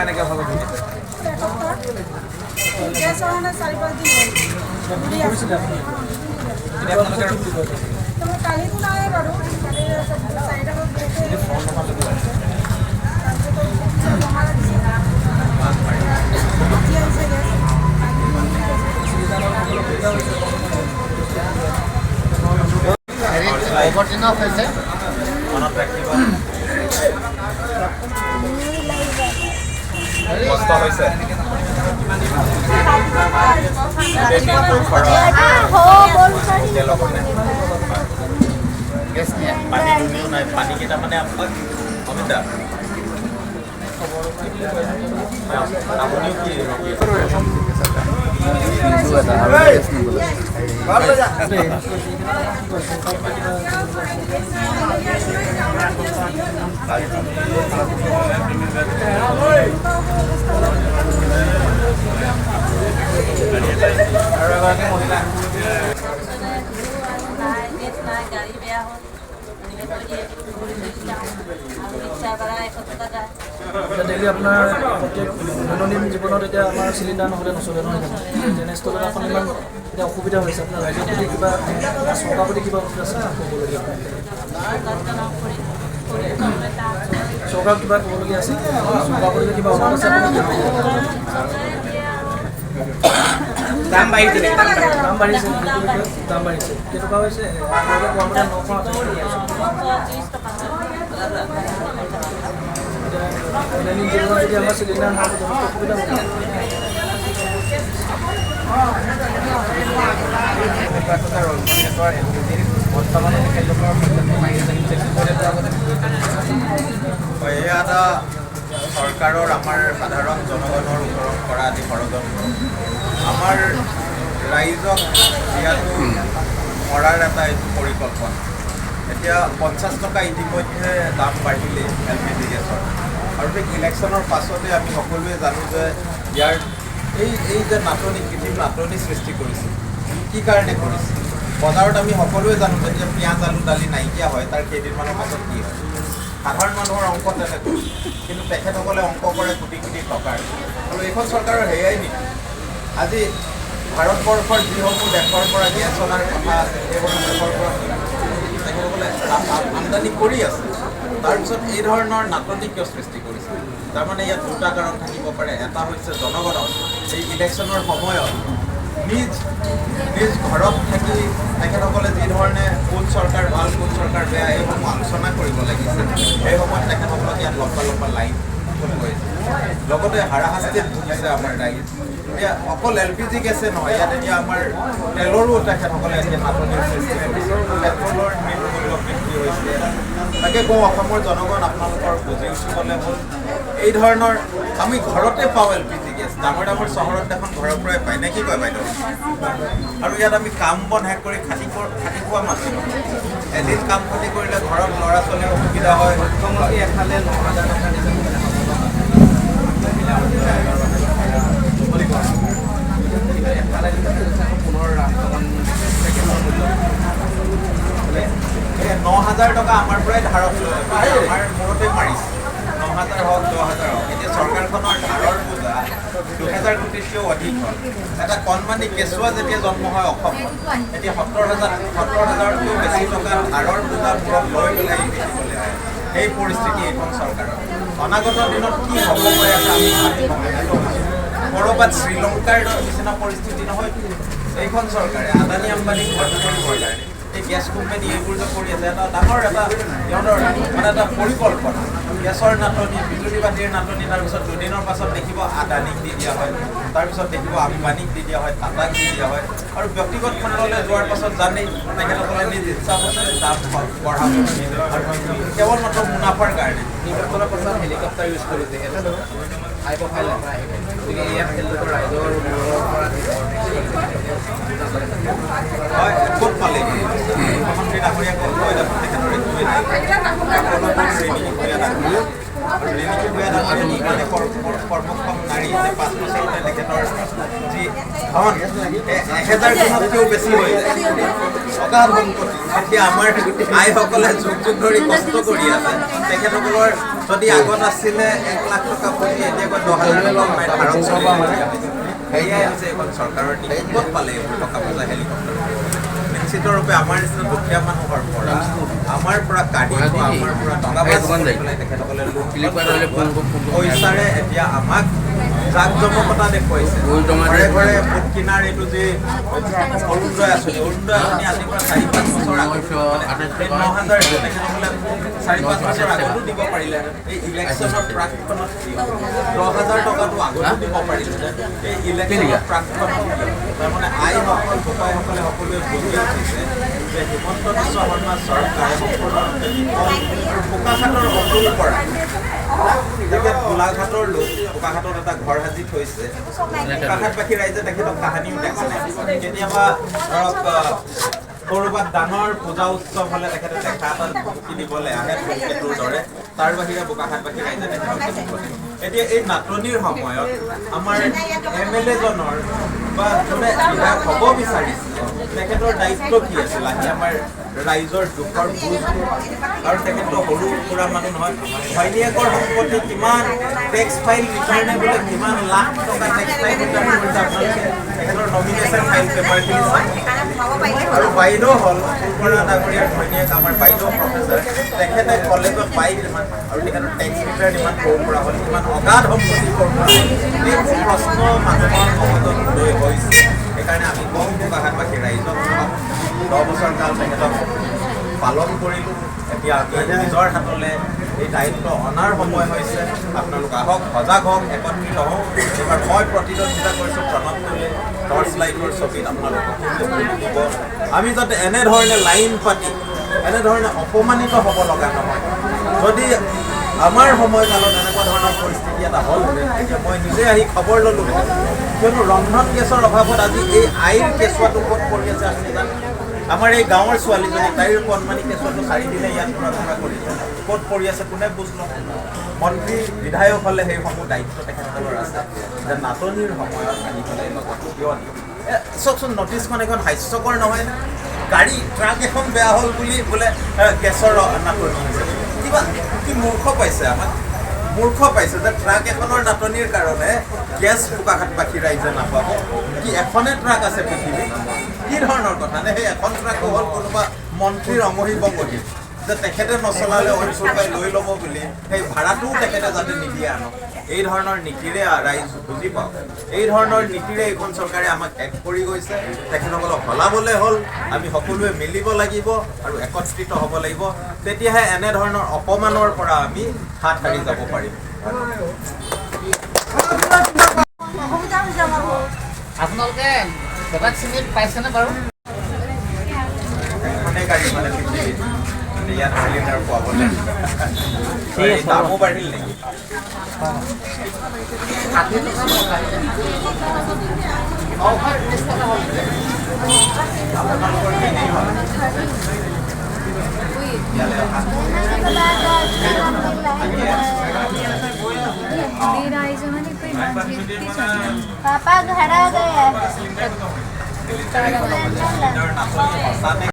এনেকৈ হ'ব কালিতো নাই বাৰু অপৰদিনত হৈছে মনত ৰাখিব কষ্ট হৈছে পানী দুনিও নাই পানীকেইটা মানে অমিতা আপুনিও কি ডেইলি আপোনাৰ প্ৰত্যেক দৈনন্দিন জীৱনত এতিয়া আমাৰ চিলিণ্ডাৰ নহ'লে নচলে নহয় জানো যেনে এখন ইমান এতিয়া অসুবিধা হৈছে আপোনাৰ ৰাইজৰ প্ৰতি কিবা চৰকাৰৰ প্ৰতি কিবা ক'বলগীয়া চৰকাৰক কিবা ক'বলগীয়া আছে চৰকাৰৰ প্ৰতি কিবা অনুৰোধ আছে দাম বাঢ়িছে কেনেকুৱা হৈছে দৈনন্দিন জীৱনত যদি আমাৰ চিলিণ্ডাৰ নহয় যথেষ্ট অসুবিধা হ'ব এয়া এটা চৰকাৰৰ আমাৰ সাধাৰণ জনগণৰ ওপৰত কৰা আদি ষড়যন্ত্ৰ আমাৰ ৰাইজক দিয়াটো মৰাৰ এটা এইটো পৰিকল্পনা এতিয়া 50 টকা ইতিমধ্যে দাম বাঢ়িলে LPG গেছৰ আৰু ঠিক ইলেকশ্যনৰ পাছতে আমি সকলোৱে জানো যে ইয়াৰ এই যে নাটনি কৃত্ৰিম নাটনি সৃষ্টি কৰিছে কি কাৰণে কৰিছে বজাৰত আমি সকলোৱে জানো যে পিঁয়াজ আলু দালি নাইকিয়া হয় তাৰ কেইদিনমানৰ পাছত কি হয় সাধাৰণ মানুহৰ অংক তেনেকৈ কিন্তু তেখেতসকলে অংক কৰে কোটি কোটি টকাৰ আৰু এইখন চৰকাৰৰ সেয়াই নেকি আজি ভাৰতবৰ্ষৰ যিসমূহ দেশৰ পৰা গেছ অনাৰ কথা আছে সেইবোৰ দেশৰ পৰা তেখেতসকলে আমদানি কৰি আছে তাৰপিছত এই ধৰণৰ নাটনি কিয় সৃষ্টি কৰিছে তাৰমানে ইয়াত দুটা কাৰণ থাকিব পাৰে এটা হৈছে জনগণক এই ইলেকশ্যনৰ সময়ত নিজ ঘৰত থাকি তেখেতসকলে যি ধৰণে কোন চৰকাৰ ভাল কোন চৰকাৰ বেয়া এইসমূহ আলোচনা কৰিব লাগিছে সেই সময়ত তেখেতসকলক ইয়াত লম্বা লাইন কৰিছে লগতে হাৰাশাস্তিত ভুগিছে আমাৰ ৰাইজ এতিয়া অকল LPG গেছে নহয় ইয়াত এতিয়া আমাৰ তেলৰো তেখেতসকলে এতিয়া নাটনিৰ সৃষ্টি কৰিছে পেট্ৰলৰ মূল্য বৃদ্ধি হৈছে তাকে কওঁ অসমৰ জনগণ আপোনালোকৰ বুজি উঠিবলৈ হ'ল এই ধৰণৰ আমি ঘৰতে পাওঁ LPG গেছ ডাঙৰ চহৰত দেখোন ঘৰৰ পৰাই পায় নে কি কয় বাইদেউ আৰু ইয়াত আমি কাম বন শেষ কৰি খাটি খোৱা মানুহ এদিন কাম খতি কৰিলে ঘৰত ল'ৰা ছোৱালীৰ অসুবিধা হয় মুখ্যমন্ত্ৰী এফালে 9,000 টকা দিছে পুনৰ 9,000 টকা আমাৰ পৰাই ধাৰত লৈ আমাৰ মূৰতে মাৰিছে 9,000 হওক 10,000 হওক এতিয়া চৰকাৰখনৰ ধাৰৰ বোজা 2,000 কোটিতকৈও অধিক হ'ল এটা কণমানি কেঁচুৱা যেতিয়া জন্ম হয় অসমত এতিয়া 70,000তকৈও বেছি টকা ধাৰৰ বোজা মূৰত লৈ পেলাই দেখিবলৈ আহে সেই পৰিস্থিতি এইখন চৰকাৰৰ অনাগত দিনত কি হ'ব গৈ আছে আমি ক'ৰবাত শ্ৰীলংকাৰ নিচিনা পৰিস্থিতি নহয় এইখন চৰকাৰে আদানী আম্বানীক ঘৰত কৰিবৰ কাৰণে এই গেছ কোম্পানী এইবোৰ যে কৰি আছে এটা ডাঙৰ সিহঁতৰ মানে এটা পৰিকল্পনা গেছৰ নাটনি বিজুলী বাতিৰ নাটনি তাৰপিছত দুদিনৰ পাছত দেখিব আদানীক দি দিয়া হয় তাৰপিছত দেখিব আম্বানীক দি দিয়া হয় টাটাক দি দিয়া হয় আৰু ব্যক্তিগত খণ্ডলৈ যোৱাৰ পাছত জানেই তেখেতসকলে নিজ ইচ্ছামতে দাম বঢ়াব কেৱল মাত্ৰ মুনাফাৰ কাৰণে নিৰ্বাচনৰ পাছত হেলিকপ্টাৰ ইউজ কৰিছে হাই প্ৰফাইল গতিকে ইয়াত তেওঁলোকৰ ৰাইজৰ হয় ক'ত পালেগৈ মুখ্যমন্ত্ৰী ডাঙৰীয়া ক'ত কয় দেখোন তেখেতৰ একোৱেই নাই কৰ্মক্ষম নাৰী যে 5 বছৰতে তেখেতৰ যি ধন 1,000 গুণতকৈও বেছি হৈ যায় অগাধ সম্পত্তি এতিয়া আমাৰ আইসকলে যুগ যুগ ধৰি কষ্ট কৰি আছে তেখেতসকলৰ যদি আগত আছিলে 1 লাখ টকা পুঁজি এতিয়া 10,000 টকা পাই ভাৰত চৰকাৰ সেয়াই হৈছে এখন চৰকাৰৰ নীতি ক'ত পালে এইবোৰ টকা পইচা হেলিকপ্টাৰ নিশ্চিত ৰূপে আমাৰ নিচিনা দুখীয়া মানুহৰ পৰা আমাৰ পৰা কাঢ়ি আমাৰ পৰা টকা পেলাই তেখেতসকলে পইচাৰে এতিয়া আমাক জাকজমকতা দেখুৱাইছে ঘৰে ঘৰে ভোট কিনাৰ এইটো যে অৰুণোদয় আঁচনি আজিৰ পৰা 4-5 বছৰ আগত 9,000 তেখেতসকলে 4-5 বছৰ আগতো দিব পাৰিলে এই ইলেকশ্যনৰ প্ৰাকখনত 10,000 টকাটো আগতো দিব পাৰিলে এই ইলেকশ্যনৰ প্ৰাকখনত তাৰমানে আইসকল ভোপাইসকলে সকলোৱে বুজি উঠিছে যে হিমন্ত বিশ্ব শৰ্মা চৰকাৰে সম্পূৰ্ণৰূপে বোকাখাটৰ অতুল পৰা তেখেত গোলাঘাটৰ লোক বোকাখাটত এটা ঘৰ সাজি থৈছে বোকাখাটবাসী ৰাইজে তেখেতক কাহানিও দেখা নাই কেতিয়াবা ধৰক ক'ৰবাত ডাঙৰ পূজা উৎসৱ হ'লে তেখেতে দেখা এটা কিনিবলৈ আহে ধূমকেতুৰ দৰে তাৰ বাহিৰে বোকাখাটবাসী ৰাইজে তেখেতক দেখিব এতিয়া এই নাটনিৰ সময়ত আমাৰ MLA জনৰ বা যোনে বিধায়ক হ'ব বিচাৰিছে তেখেতৰ দায়িত্ব কি আছিল আহি আমাৰ ৰাইজৰ দুখৰ বুজ আৰু তেখেতটো সৰু সুৰা মানুহ নহয় ঘৈণীয়েকৰ সম্পত্তি কিমান টেক্স ফাইল ৰিটাৰ্ণে বোলে কিমান লাখ টকা টেক্স ফাইল ৰিটাৰ্ণ কৰিছে আপোনালোকে তেখেতৰ নমিনেশ্যন ফাইল পেপাৰখিনি আৰু বাইদেউ হ'ল ফুলপৰা ডাঙৰীয়াৰ ঘৈণীয়েক আমাৰ বাইদেউ প্ৰফেচাৰ তেখেতে কলেজত পাই কিমান আৰু তেখেতৰ টেক্স ৰিটাৰ্ণ ইমান সৰু পৰা হ'ল ইমান অগাধ সম্পত্তি সৰু পৰা এইবোৰ প্ৰশ্ন মানুহৰ মগজত উদয় হৈছে সেইকাৰণে আমি কম বোকাখাটবাসী ৰাইজক 10 বছৰ কাল তেখেতক পালন কৰিলোঁ এতিয়া আমি নিজৰ হাতলৈ এই দায়িত্ব অনাৰ সময় হৈছে আপোনালোক আহক সজাগ হওক একত্ৰিত হওক এইবাৰ মই প্ৰতিদ্বন্দ্বিতা কৰিছোঁ প্ৰণৱ তুলে টৰ্চ লাইটৰ ছবিত আপোনালোকক দিব আমি যাতে এনেধৰণে লাইন পাতি এনেধৰণে অপমানিত হ'ব লগা নহয় যদি আমাৰ সময়কালত এনেকুৱা ধৰণৰ পৰিস্থিতি এটা হ'লহেঁতেন তেতিয়া মই নিজে আহি খবৰ ল'লোহেঁতেন কিয়নো ৰন্ধন গেছৰ অভাৱত আজি এই আইৰ কেঁচুৱাটো ক'ত পৰি আছে আপুনি জানে আমাৰ এই গাঁৱৰ ছোৱালীজনী তাইৰ কণমানি কেঁচুৱাটো 4 দিনে ইয়াত ঘূৰা কৰিছে ক'ত পৰি আছে কোনে বুজ লয় মন্ত্ৰী বিধায়ক হ'লে সেইসমূহ দায়িত্ব তেখেতসকলৰ আছে যে নাটনিৰ সময়ত আনি পেলাই লগত কিয় চাওকচোন নটিছখন এখন হাস্যকৰ নহয় গাড়ী ট্ৰাক এখন বেয়া হ'ল বুলি বোলে গেছৰ নাটনি হৈছে কিবা কি মূৰ্খ পাইছে আমাক মূৰ্খ পাইছে যে ট্ৰাক এখনৰ নাটনিৰ কাৰণে গেছ বোকাখাটবাসী ৰাইজে নাপাব কি এখনে ট্ৰাক আছে পৃথিৱীত কি ধৰণৰ কথা নে সেই এখন ট্ৰাকো হ'ল কোনোবা মন্ত্ৰীৰ অঙহী বঙহী যে তেখেতে নচলালে অঞ্চল পাই লৈ ল'ব বুলি সেই ভাড়াটোও তেখেতে যাতে নিদিয়ে আনক এই ধৰণৰ নীতিৰে ৰাইজ বুজি পাওক এই ধৰণৰ নীতিৰে এইখন চৰকাৰে আমাক এক কৰি গৈছে তেখেতসকলক সলাবলৈ হ'ল আমি সকলোৱে মিলিব লাগিব আৰু একত্ৰিত হ'ব লাগিব তেতিয়াহে এনেধৰণৰ অপমানৰ পৰা আমি হাত সাৰি যাব পাৰিম আপোনালোকে বগাত চিমেণ্ট পাইছেনে বাৰু এখনে গাড়ী মানে পৃথিৱীত ইয়াত চিলিণ্ডাৰ পোৱাবলৈ দামো বাঢ়িল নেকি 60 টকা অফাৰ 20 টকা হ'ল আপোনালোকৰ কিনেই হ'ল ইয়ালৈ অহা पापा घर आ गए सिलेंडर नाटनी